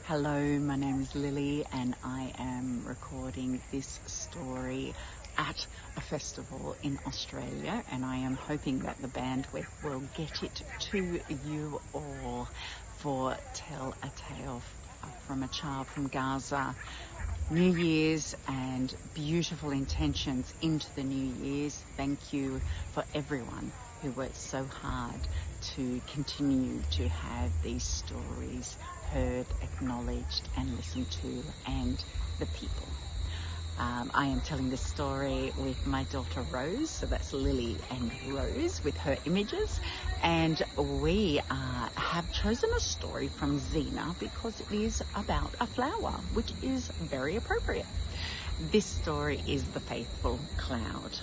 Hello, my name is Lily and I am recording this story at a festival in Australia, and I am hoping that the bandwidth will get it to you all for Tell a Tale from a Child from Gaza. New Year's and beautiful intentions into the New Year's. Thank you for everyone who worked so hard to continue to have these stories heard, acknowledged and listened to, and the people. I am telling this story with my daughter Rose, so that's Lily and Rose with her images, and we have chosen a story from Zaina because it is about a flower, which is very appropriate. This story is The Faithful Cloud.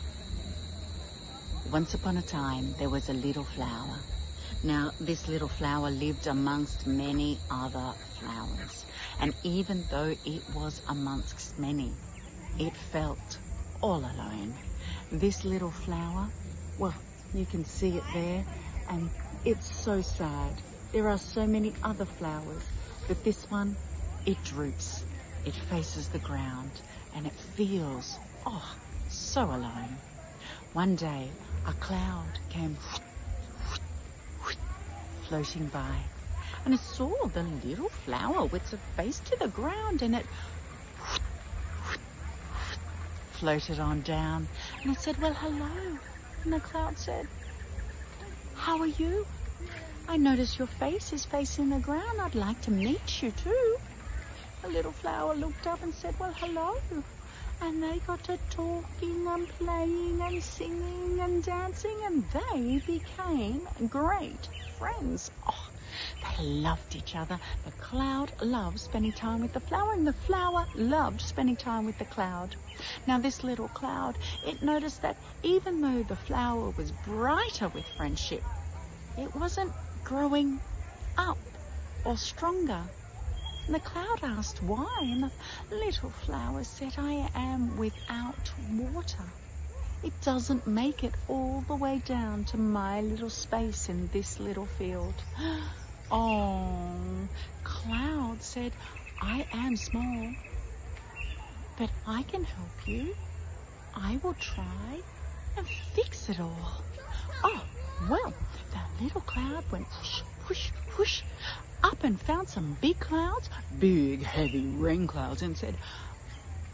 Once upon a time there was a little flower. Now, this little flower lived amongst many other flowers, and even though it was amongst many, it felt all alone. This little flower, well, you can see it there, and it's so sad. There are so many other flowers, but this one, it droops, it faces the ground, and it feels, oh, so alone. One day, a cloud came floating by, and it saw the little flower with its face to the ground, and it floated on down, and it said, well, hello. And the cloud said, how are you? I notice your face is facing the ground. I'd like to meet you too. The little flower looked up and said, well, hello. And they got to talking and playing and singing and dancing, and they became great friends. Oh, they loved each other. The cloud loved spending time with the flower, and the flower loved spending time with the cloud. Now, this little cloud, it noticed that even though the flower was brighter with friendship, it wasn't growing up or stronger. And the cloud asked why, and the little flower said, I am without water. It doesn't make it all the way down to my little space in this little field. Oh, cloud said, I am small, but I can help you. I will try and fix it all. Oh, well, the little cloud went whoosh, whoosh, whoosh, up and found some big clouds, big heavy rain clouds, and said,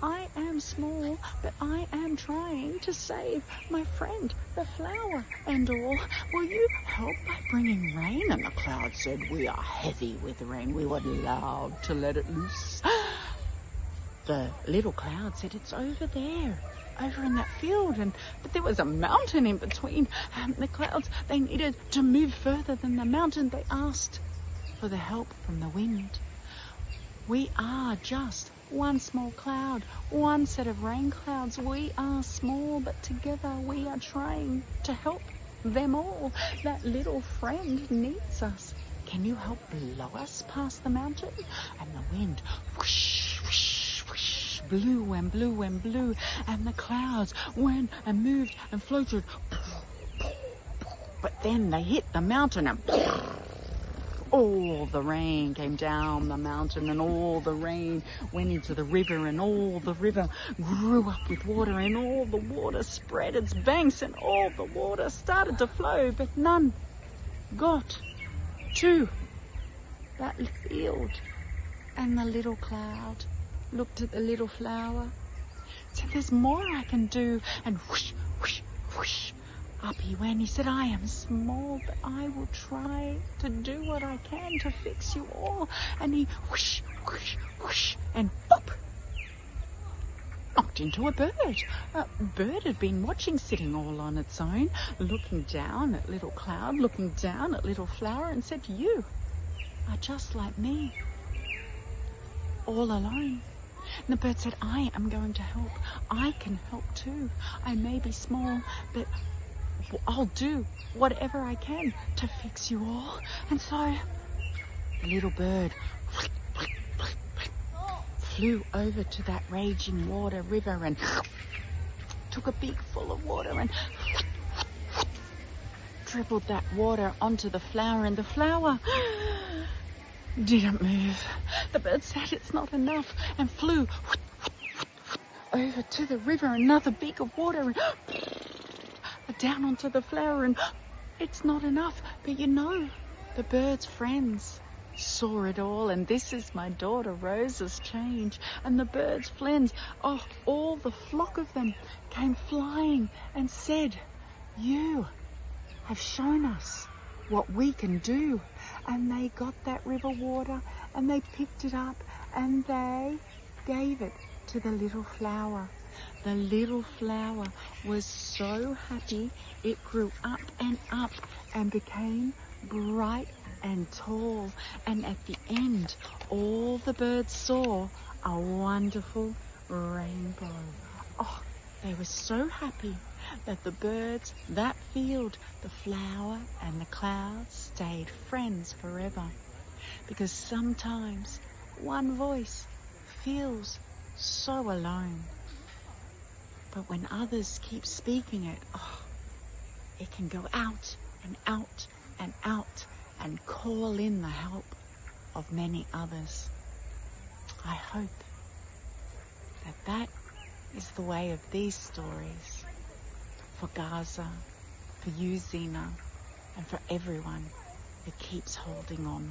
I am small, but I am trying to save my friend, the flower, and all. Will you help by bringing rain? And the cloud said, we are heavy with rain. We would love to let it loose. The little cloud said, it's over there, over in that field, but there was a mountain in between. The clouds, they needed to move further than the mountain. They asked for the help from the wind. We are just one small cloud, one set of rain clouds. We are small, but together we are trying to help them all. That little friend needs us. Can you help blow us past the mountain? And the wind whoosh, whoosh, whoosh, blew and blew and blew, and the clouds went and moved and floated. But then they hit the mountain, and all the rain came down the mountain, and all the rain went into the river, and all the river grew up with water, and all the water spread its banks, and all the water started to flow, but none got to that field. And the little cloud looked at the little flower, said, there's more I can do, and whoosh, whoosh, whoosh, up he went. He said, I am small, but I will try to do what I can to fix you all. And he whoosh, whoosh, whoosh, and pop, knocked into a bird. A bird had been watching, sitting all on its own, looking down at little cloud, looking down at little flower, and said, you are just like me, all alone. And the bird said, I am going to help. I can help too. I may be small, but I'll do whatever I can to fix you all. And so the little bird flew over to that raging water river and took a beak full of water and dribbled that water onto the flower, and the flower didn't move. The bird said it's not enough and flew over to the river, another beak of water, and down onto the flower, and it's not enough. But you know, the bird's friends saw it all, and this is my daughter Rose's change. And the bird's friends, oh, all the flock of them came flying and said, you have shown us what we can do. And they got that river water and they picked it up and they gave it to the little flower. The little flower was so happy it grew up and became bright and tall. And at the end, all the birds saw a wonderful rainbow. Oh, they were so happy that the birds, that field, the flower and the clouds stayed friends forever. Because sometimes one voice feels so alone. But when others keep speaking it, oh, it can go out and out and out and call in the help of many others. I hope that that is the way of these stories for Gaza, for you, Zaina, and for everyone who keeps holding on.